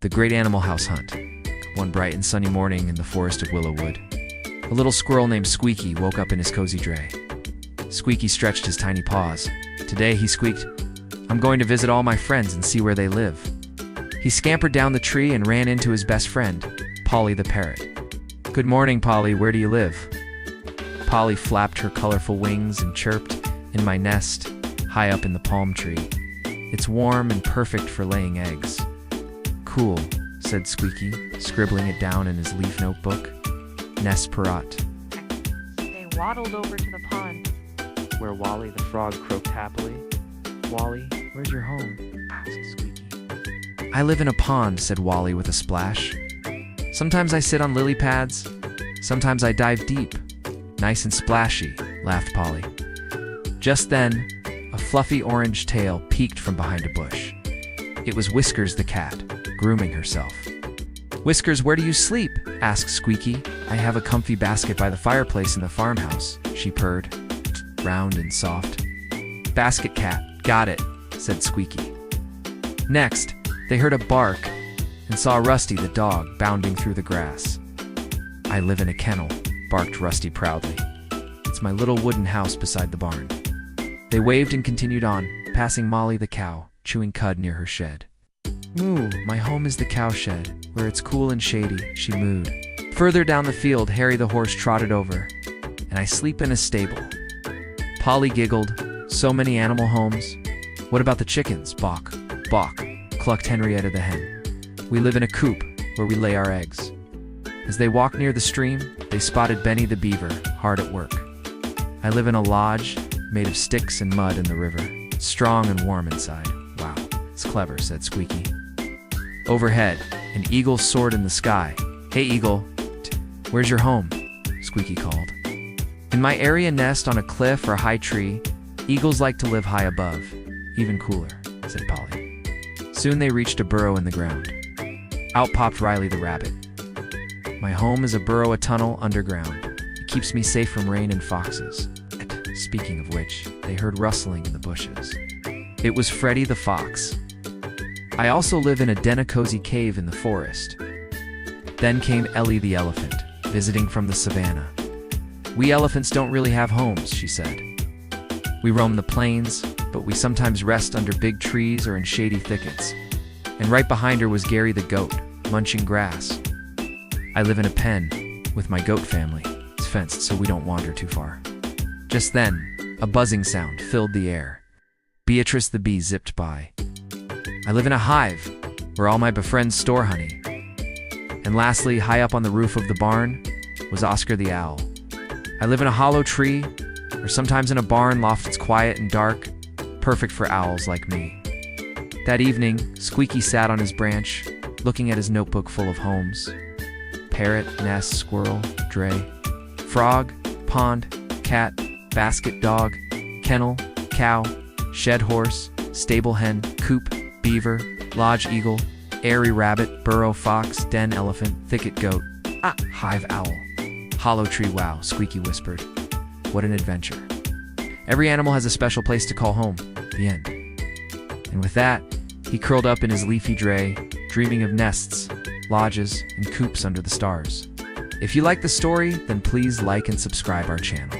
The Great Animal House Hunt. One bright and sunny morning in the forest of Willowwood, a little squirrel named Squeaky woke up in his cozy dray. Squeaky stretched his tiny paws. Today, he squeaked, "I'm going to visit all my friends and see where they live." He scampered down the tree and ran into his best friend, Polly the parrot. "Good morning, Polly, where do you live?" Polly flapped her colorful wings and chirped, "In my nest, high up in the palm tree. It's warm and perfect for laying eggs." "Cool," said Squeaky, scribbling it down in his leaf notebook. "Nest parrot." They waddled over to the pond, Where Wally the frog croaked happily. "Wally, where's your home?" asked Squeaky. "I live in a pond," said Wally with a splash. "Sometimes I sit on lily pads, sometimes I dive deep. Nice and splashy," laughed Polly. Just then, a fluffy orange tail peeked from behind a bush. It was Whiskers the cat, grooming herself. "Whiskers, where do you sleep?" asked Squeaky. "I have a comfy basket by the fireplace in the farmhouse," she purred, round and soft. "Basket cat, got it," said Squeaky. Next, they heard a bark and saw Rusty the dog bounding through the grass. "I live in a kennel," barked Rusty proudly. "It's my little wooden house beside the barn." They waved and continued on, passing Molly the cow, chewing cud near her shed. "Moo, my home is the cowshed, where it's cool and shady," she mooed. Further down the field, Harry the horse trotted over, "and I sleep in a stable." Polly giggled, "So many animal homes." "What about the chickens?" "Bawk, bawk," clucked Henrietta the hen. "We live in a coop, where we lay our eggs." As they walked near the stream, they spotted Benny the beaver, hard at work. "I live in a lodge, made of sticks and mud in the river, strong and warm inside." "Wow, it's clever," said Squeaky. Overhead, an eagle soared in the sky. "Hey, eagle, where's your home?" Squeaky called. "In my area nest on a cliff or a high tree. Eagles like to live high above, even cooler," said Polly. Soon they reached a burrow in the ground. Out popped Riley the rabbit. "My home is a burrow, a tunnel underground. It keeps me safe from rain and foxes." Speaking of which, they heard rustling in the bushes. It was Freddy the fox. "I also live in a den, a cozy cave in the forest." Then came Ellie the elephant, visiting from the savannah. "We elephants don't really have homes," she said. "We roam the plains, but we sometimes rest under big trees or in shady thickets." And right behind her was Gary the goat, munching grass. "I live in a pen with my goat family. It's fenced so we don't wander too far." Just then, a buzzing sound filled the air. Beatrice the bee zipped by. "I live in a hive, where all my befriends store honey." And lastly, high up on the roof of the barn, was Oscar the owl. "I live in a hollow tree, or sometimes in a barn loft that's quiet and dark, perfect for owls like me." That evening, Squeaky sat on his branch, looking at his notebook full of homes. Parrot, nest, squirrel, dray, frog, pond, cat, basket dog, kennel, cow, shed horse, stable hen, coop, beaver, lodge eagle, airy rabbit, burrow fox, den elephant, thicket goat, hive owl. "Hollow tree, wow," Squeaky whispered. "What an adventure. Every animal has a special place to call home." The end. And with that, he curled up in his leafy dray, dreaming of nests, lodges, and coops under the stars. If you like the story, then please like and subscribe our channel.